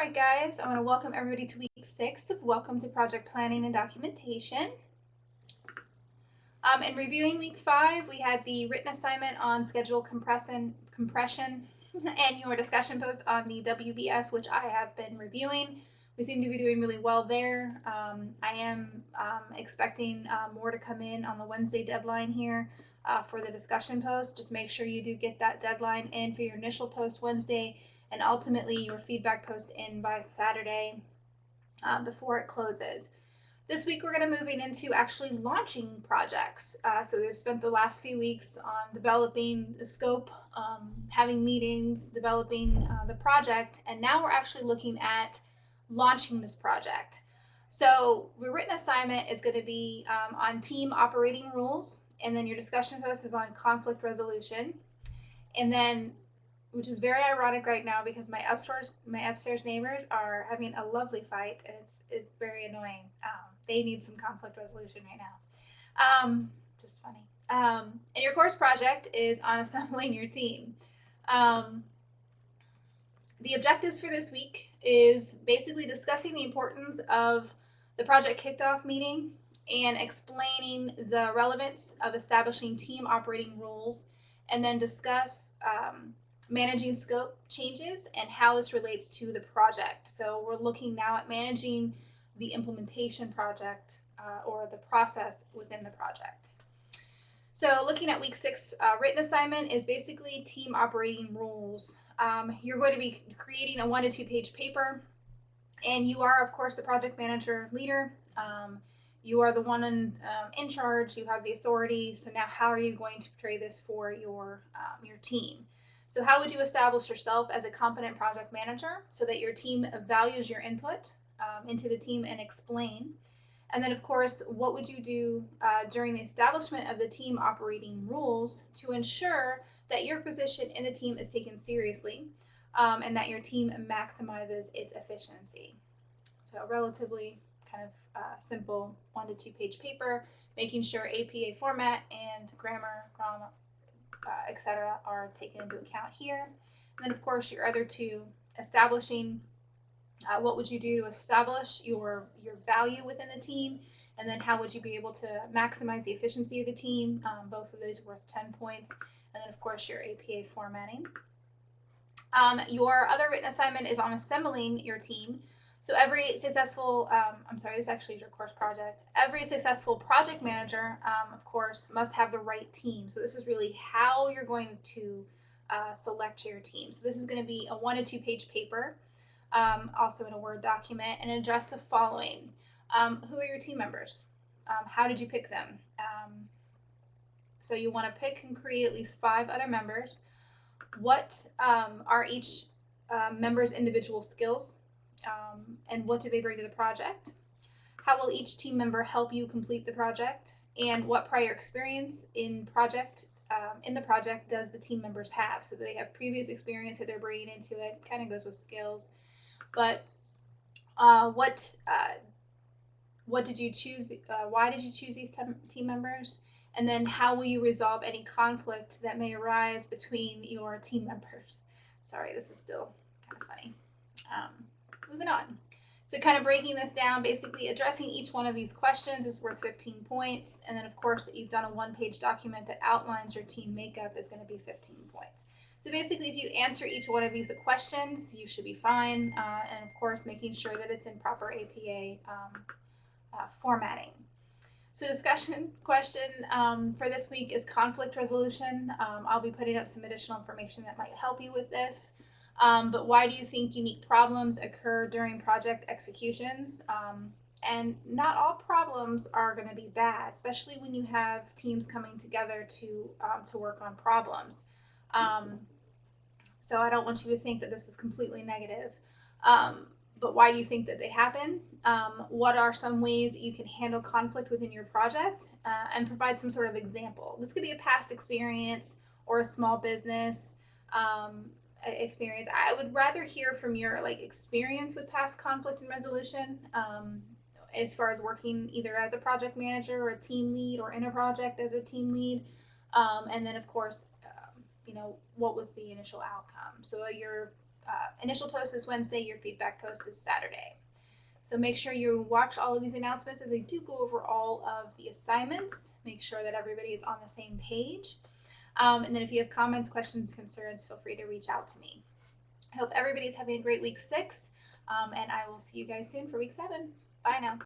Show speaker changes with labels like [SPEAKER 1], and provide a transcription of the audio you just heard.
[SPEAKER 1] right, guys, I want to welcome everybody to week 6 of Welcome to Project Planning and Documentation. In reviewing week 5, we had the written assignment on schedule compression and your discussion post on the WBS, which I have been reviewing. We seem to be doing really well there. I am expecting more to come in on the Wednesday deadline here for the discussion post. Just make sure you do get that deadline in for your initial post Wednesday, and ultimately your feedback post in by Saturday before it closes. This week we're going to moving into actually launching projects. So we've spent the last few weeks on developing the scope, having meetings, developing the project, and now we're actually looking at launching this project. So the written assignment is going to be on team operating rules, and then your discussion post is on conflict resolution. And then, which is very ironic right now because my upstairs neighbors are having a lovely fight, and it's very annoying. They need some conflict resolution right now. Just funny. And your course project is on assembling your team. The objectives for this week is basically discussing the importance of the project kickoff meeting and explaining the relevance of establishing team operating rules, and then discuss managing scope changes and how this relates to the project. So we're looking now at managing the implementation project or the process within the project. So looking at week 6 written assignment is basically team operating rules. You're going to be creating a 1 to 2 page paper, and you are of course the project manager leader. You are the one in charge. You have the authority. So now how are you going to portray this for your team? So how would you establish yourself as a competent project manager so that your team values your input into the team and explain? And then, of course, what would you do during the establishment of the team operating rules to ensure that your position in the team is taken seriously and that your team maximizes its efficiency? So relatively kind of simple 1 to 2 page paper, making sure APA format and grammar, etc. are taken into account here. And then, of course, your other two, establishing what would you do to establish your value within the team, and then how would you be able to maximize the efficiency of the team? Both of those worth 10 points. And then, of course, your APA formatting. Your other written assignment is on assembling your team. So every successful, this actually is your course project. Every successful project manager, of course, must have the right team. So this is really how you're going to select your team. So this is going to be a 1 to 2 page paper, also in a Word document, and address the following. Who are your team members? How did you pick them? So you want to pick and create at least 5 other members. What are each member's individual skills? And what do they bring to the project? How will each team member help you complete the project? And what prior experience in the project does the team members have? So they have previous experience that they're bringing into it. Kind of goes with skills. But what did you choose? Why did you choose these team members? And then how will you resolve any conflict that may arise between your team members? Sorry, this is still kind of funny. Moving on. So kind of breaking this down, basically addressing each one of these questions is worth 15 points. And then, of course, that you've done a 1-page document that outlines your team makeup is going to be 15 points. So basically, if you answer each one of these questions, you should be fine. And, of course, making sure that it's in proper APA formatting. So discussion question for this week is conflict resolution. I'll be putting up some additional information that might help you with this. But why do you think unique problems occur during project executions? And not all problems are going to be bad, especially when you have teams coming together to work on problems. So I don't want you to think that this is completely negative. But why do you think that they happen? What are some ways that you can handle conflict within your project and provide some sort of example? This could be a past experience or a small business experience. I would rather hear from your experience with past conflict and resolution as far as working either as a project manager or a team lead or in a project as a team lead. And then, of course, what was the initial outcome? So your initial post is Wednesday, your feedback post is Saturday. So make sure you watch all of these announcements as they do go over all of the assignments. Make sure that everybody is on the same page. And then if you have comments, questions, concerns, feel free to reach out to me. I hope everybody's having a great week 6, and I will see you guys soon for week 7. Bye now.